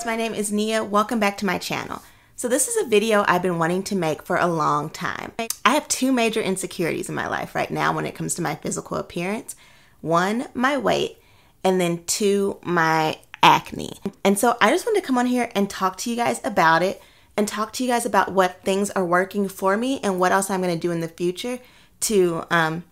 guys, my name is Nia. Welcome back to my channel. So this is a video I've been wanting to make for a long time. I have two major insecurities in my life right now when it comes to my physical appearance. One, my weight, and then two, my acne. And so I just wanted to come on here and talk to you guys about it and talk to you guys about what things are working for me and what else I'm going to do in the future to kind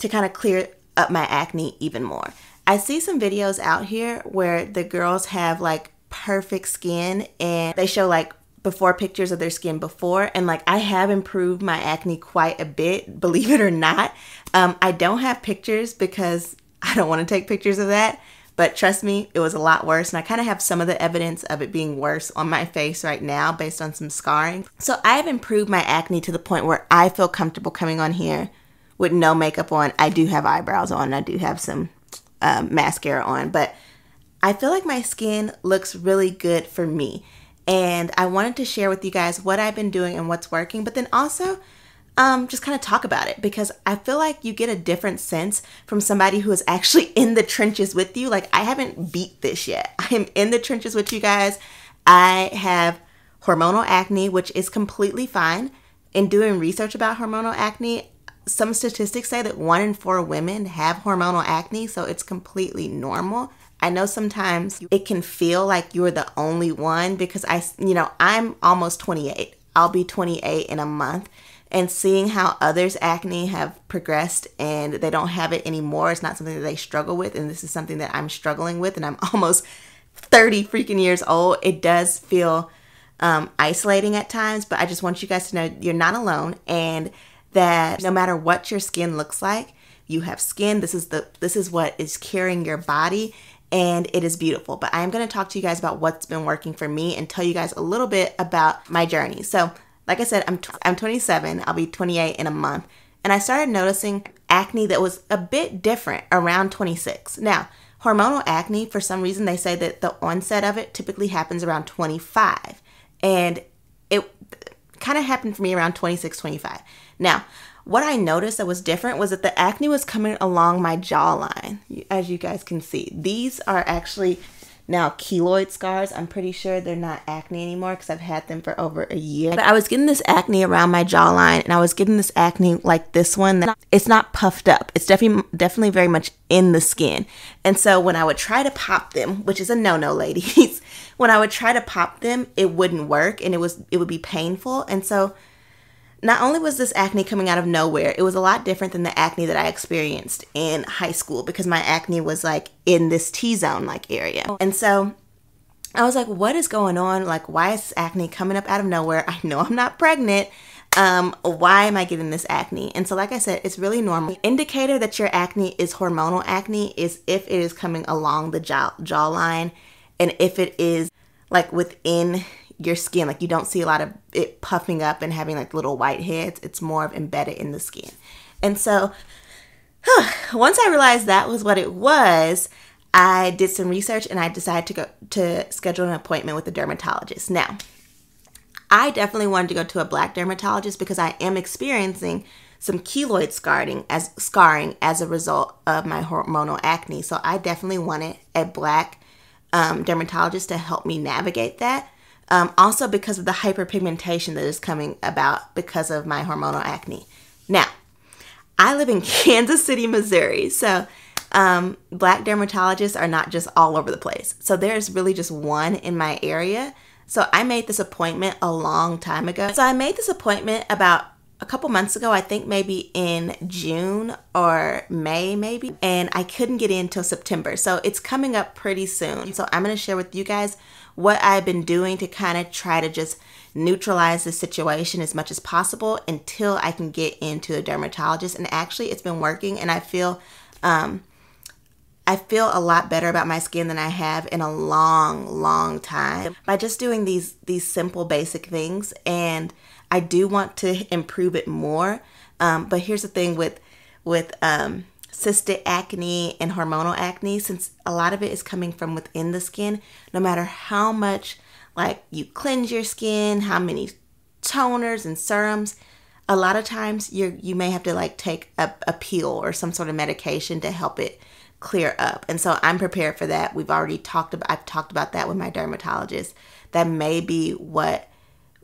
of clear up my acne even more. I see some videos out here where the girls have like perfect skin and they show like before pictures of their skin before, and like I have improved my acne quite a bit, believe it or not. I don't have pictures because I don't want to take pictures of that, but trust me, it was a lot worse, and I kind of have some of the evidence of it being worse on my face right now based on some scarring. So I have improved my acne to the point where I feel comfortable coming on here with no makeup on. I do have eyebrows on, I do have some mascara on, but I feel like my skin looks really good for me, and I wanted to share with you guys what I've been doing and what's working, but then also just kind of talk about it, because I feel like you get a different sense from somebody who is actually in the trenches with you. Like, I haven't beat this yet. I am in the trenches with you guys. I have hormonal acne, which is completely fine. In doing research about hormonal acne, some statistics say that 1 in 4 women have hormonal acne, so it's completely normal. I know sometimes it can feel like you're the only one, because I'm almost 28. I'll be 28 in a month, and seeing how others' acne have progressed and they don't have it anymore is not something that they struggle with, and this is something that I'm struggling with, and I'm almost 30 freaking years old. It does feel isolating at times, but I just want you guys to know you're not alone, and that no matter what your skin looks like, you have skin. This is what is carrying your body, and it is beautiful. But I am going to talk to you guys about what's been working for me and tell you guys a little bit about my journey. So, like I said, I'm 27. I'll be 28 in a month, and I started noticing acne that was a bit different around 26. Now, hormonal acne, for some reason, they say that the onset of it typically happens around 25, and it kind of happened for me around 26, 25. Now, what I noticed that was different was that the acne was coming along my jawline. As you guys can see, these are actually now keloid scars. I'm pretty sure they're not acne anymore because I've had them for over a year. But I was getting this acne around my jawline, and I was getting this acne like this one. It's not puffed up. It's definitely very much in the skin. And so when I would try to pop them, which is a no-no, ladies, when I would try to pop them, it wouldn't work, and it would be painful. And so not only was this acne coming out of nowhere, it was a lot different than the acne that I experienced in high school, because my acne was like in this T-zone like area. And so I was like, what is going on? Like, why is this acne coming up out of nowhere? I know I'm not pregnant. Why am I getting this acne? And so, like I said, it's really normal. The indicator that your acne is hormonal acne is if it is coming along the jawline, and if it is like within your skin, like you don't see a lot of it puffing up and having like little white heads. It's more of embedded in the skin. And so once I realized that was what it was, I did some research and I decided to schedule an appointment with a dermatologist. Now, I definitely wanted to go to a black dermatologist because I am experiencing some keloid scarring as a result of my hormonal acne. So I definitely wanted a black dermatologist to help me navigate that. Also because of the hyperpigmentation that is coming about because of my hormonal acne. Now, I live in Kansas City, Missouri, so black dermatologists are not just all over the place. So there's really just one in my area. So I made this appointment a long time ago. So I made this appointment about a couple months ago, I think maybe in June or May maybe, and I couldn't get in till September. So it's coming up pretty soon. So I'm going to share with you guys what I've been doing to kind of try to just neutralize the situation as much as possible until I can get into a dermatologist. And actually it's been working, and I feel a lot better about my skin than I have in a long time by just doing these simple basic things. And I do want to improve it more. But here's the thing with cystic acne and hormonal acne, since a lot of it is coming from within the skin, no matter how much like you cleanse your skin, how many toners and serums, a lot of times you may have to like take a pill or some sort of medication to help it clear up. And so I'm prepared for that. I've talked about that with my dermatologist. That may be what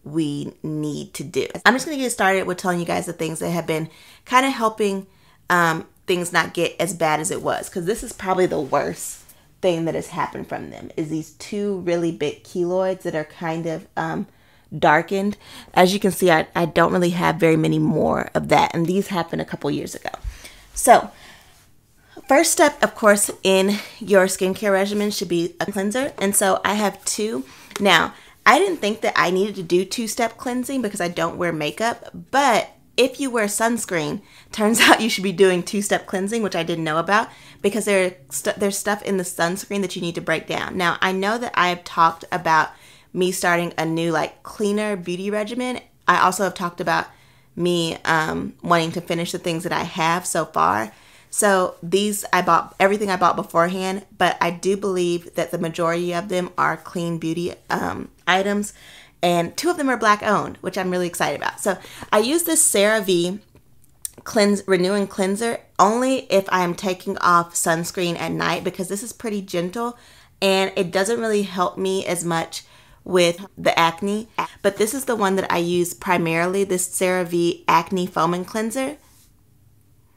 we need to do. I'm just going to get started with telling you guys the things that have been kind of helping things not get as bad as it was, because this is probably the worst thing that has happened from them, is these two really big keloids that are kind of darkened. As you can see, I don't really have very many more of that, and these happened a couple years ago. So first step, of course, in your skincare regimen should be a cleanser, and so I have two. Now, I didn't think that I needed to do two-step cleansing because I don't wear makeup, but if you wear sunscreen, turns out you should be doing two-step cleansing, which I didn't know about, because there's stuff in the sunscreen that you need to break down. Now, I know that I have talked about me starting a new, like, cleaner beauty regimen. I also have talked about me wanting to finish the things that I have so far. So these, everything I bought beforehand, but I do believe that the majority of them are clean beauty items, and two of them are Black owned, which I'm really excited about. So I use this CerVe Renewing Cleanser only if I am taking off sunscreen at night, because this is pretty gentle and it doesn't really help me as much with the acne. But this is the one that I use primarily, this CeraVe Acne Foaming Cleanser.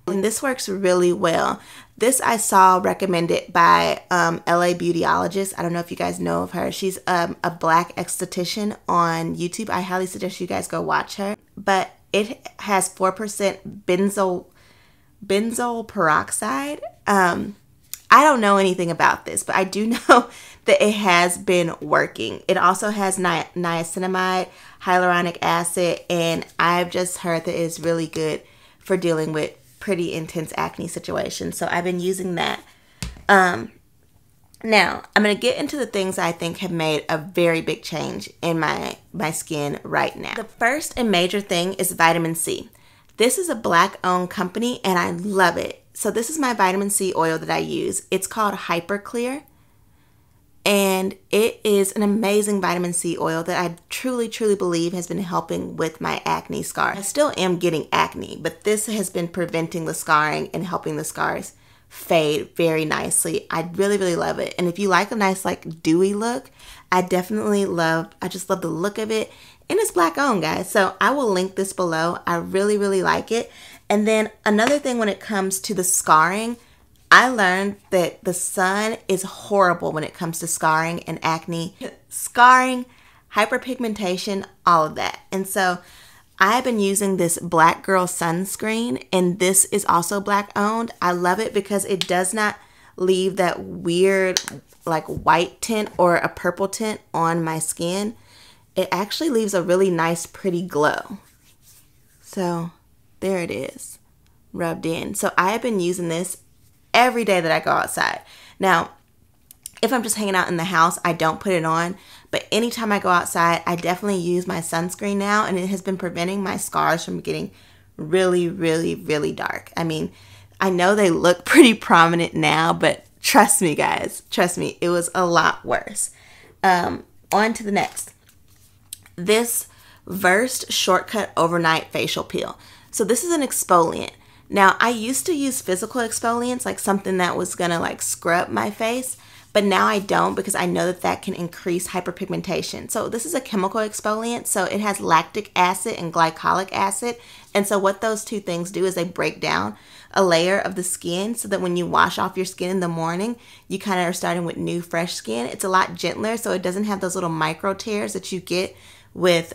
And this works really well. This I saw recommended by LA Beautyologist. I don't know if you guys know of her. She's a Black esthetician on YouTube. I highly suggest you guys go watch her. But it has 4% benzoyl peroxide. I don't know anything about this, but I do know that it has been working. It also has niacinamide, hyaluronic acid, and I've just heard that it's really good for dealing with pretty intense acne situations. So I've been using that. Now, I'm going to get into the things I think have made a very big change in my skin right now. The first and major thing is vitamin C. This is a Black-owned company, and I love it. So this is my vitamin C oil that I use. It's called Hyperclear, and it is an amazing vitamin C oil that I truly, truly believe has been helping with my acne scars. I still am getting acne, but this has been preventing the scarring and helping the scars fade very nicely. I really, really love it. And if you like a nice, like, dewy look, I just love the look of it. And it's Black owned, guys. So I will link this below. I really, really like it. And then another thing when it comes to the scarring, I learned that the sun is horrible when it comes to scarring and acne. Scarring, hyperpigmentation, all of that. And so I've been using this Black Girl sunscreen, and this is also Black owned. I love it because it does not leave that weird, like, white tint or a purple tint on my skin. It actually leaves a really nice, pretty glow. So there it is, rubbed in. So I have been using this every day that I go outside. Now, if I'm just hanging out in the house, I don't put it on. But anytime I go outside, I definitely use my sunscreen now, and it has been preventing my scars from getting really, really, really dark. I mean, I know they look pretty prominent now, but trust me, guys, trust me, it was a lot worse. On to the next. This Versed Shortcut Overnight Facial Peel. So this is an exfoliant. Now, I used to use physical exfoliants, like something that was gonna, like, scrub my face, but now I don't, because I know that that can increase hyperpigmentation. So this is a chemical exfoliant, so it has lactic acid and glycolic acid, and so what those two things do is they break down a layer of the skin so that when you wash off your skin in the morning, you kind of are starting with new, fresh skin. It's a lot gentler, so it doesn't have those little micro tears that you get with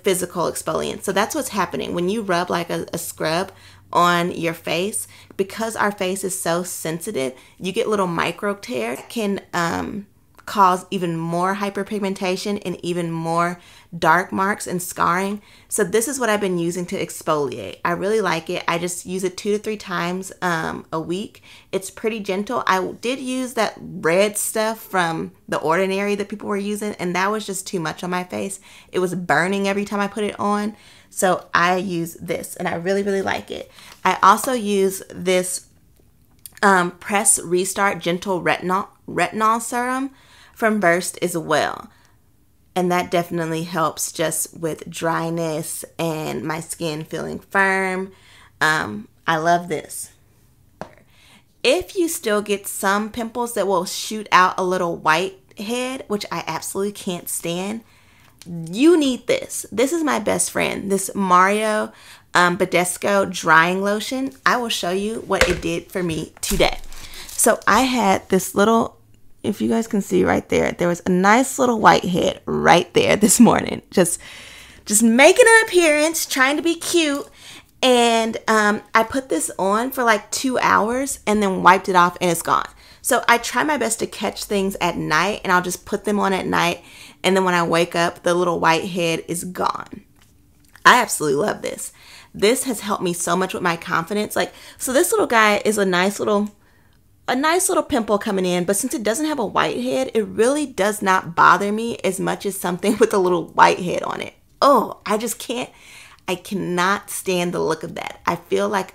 physical exfoliants. So that's what's happening when you rub like a scrub on your face. Because our face is so sensitive, you get little micro tears that can cause even more hyperpigmentation and even more dark marks and scarring. So this is what I've been using to exfoliate. I really like it. I just use it 2 to 3 times a week. It's pretty gentle. I did use that red stuff from The Ordinary that people were using, and that was just too much on my face. It was burning every time I put it on. So I use this, and I really, really like it. I also use this Press Restart Gentle Retinol Serum from Versed as well. And that definitely helps just with dryness and my skin feeling firm. I love this. if you still get some pimples that will shoot out a little whitehead, which I absolutely can't stand, you need this. This is my best friend, this Mario Badescu drying lotion. I will show you what it did for me today. So I had this little, if you guys can see right there, there was a nice little whitehead right there this morning. Just making an appearance, trying to be cute. And I put this on for like 2 hours and then wiped it off and it's gone. So I try my best to catch things at night, and I'll just put them on at night. And then when I wake up, the little whitehead is gone. I absolutely love this. This has helped me so much with my confidence. Like, so this little guy is a nice little pimple coming in, but since it doesn't have a whitehead, it really does not bother me as much as something with a little whitehead on it. Oh, I cannot stand the look of that. I feel like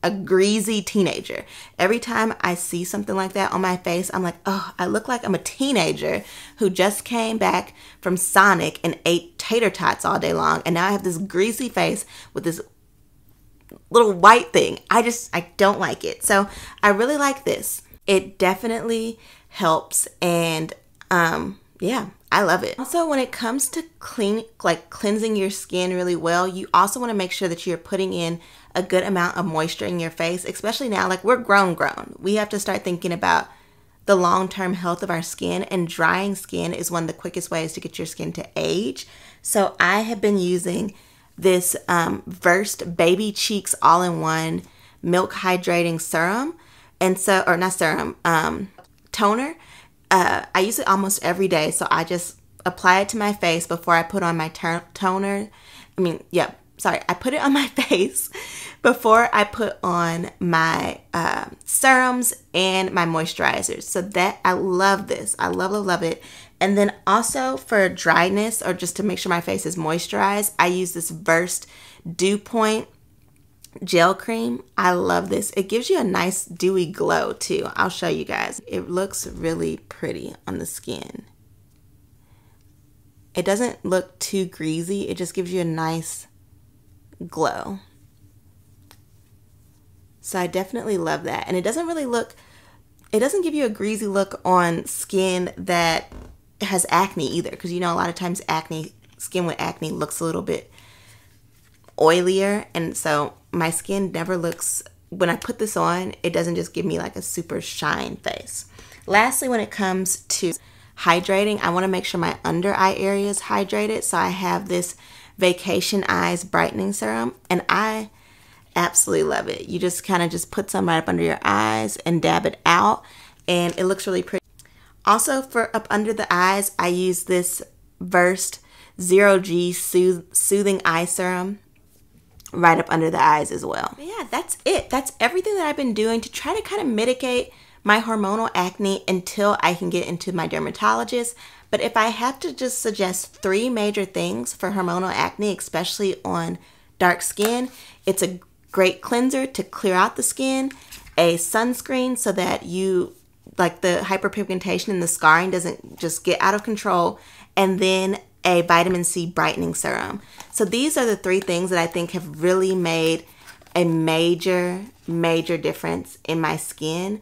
a greasy teenager. Every time I see something like that on my face, I'm like, oh, I look like I'm a teenager who just came back from Sonic and ate tater tots all day long, and now I have this greasy face with this little white thing. I don't like it. So I really like this. It definitely helps, and yeah, I love it. Also, when it comes to cleansing your skin really well, you also want to make sure that you're putting in a good amount of moisture in your face, especially now. Like, we're grown. We have to start thinking about the long-term health of our skin, and drying skin is one of the quickest ways to get your skin to age. So I have been using this Versed Baby Cheeks All-in-One Milk Hydrating Serum, toner. I use it almost every day, so I just apply it to my face before I put on my toner. I put it on my face before I put on my serums and my moisturizers. So that, I love this. I love it. And then also for dryness, or just to make sure my face is moisturized, I use this Versed Dew Point gel cream. I love this. It gives you a nice dewy glow too. I'll show you guys. It looks really pretty on the skin. It doesn't look too greasy. It just gives you a nice glow. So I definitely love that. And it doesn't give you a greasy look on skin that has acne either, because you know a lot of times skin with acne looks a little bit oilier, and so my skin never looks, when I put this on, it doesn't just give me like a super shine face. Lastly, when it comes to hydrating, I want to make sure my under eye area is hydrated, so I have this Vacation Eyes Brightening Serum, and I absolutely love it. You just kind of just put some right up under your eyes and dab it out, and it looks really pretty. Also, for up under the eyes, I use this Versed Zero G Soothing Eye Serum right up under the eyes as well. But yeah, that's it. That's everything that I've been doing to try to kind of mitigate my hormonal acne until I can get into my dermatologist. But if I have to just suggest 3 major things for hormonal acne, especially on dark skin, it's a great cleanser to clear out the skin, a sunscreen so that the hyperpigmentation and the scarring doesn't just get out of control, and then a vitamin C brightening serum. So these are the 3 things that I think have really made a major difference in my skin.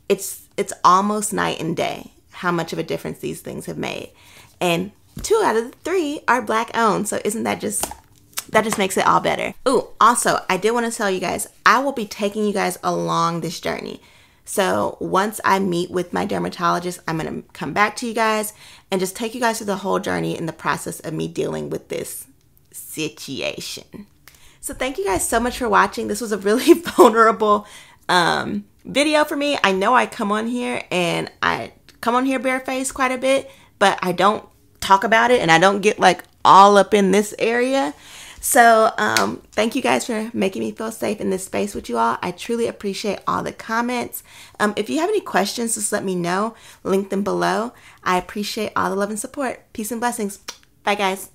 It's almost night and day how much of a difference these things have made. And 2 out of the 3 are Black owned. So isn't that just makes it all better. Ooh, also, I did want to tell you guys, I will be taking you guys along this journey. So once I meet with my dermatologist, I'm going to come back to you guys and just take you guys through the whole journey in the process of me dealing with this situation. So thank you guys so much for watching. This was a really vulnerable video for me. I know I come on here barefaced quite a bit, but I don't talk about it and I don't get like all up in this area. So thank you guys for making me feel safe in this space with you all. I truly appreciate all the comments. If you have any questions, just let me know. Link them below. I appreciate all the love and support. Peace and blessings. Bye, guys.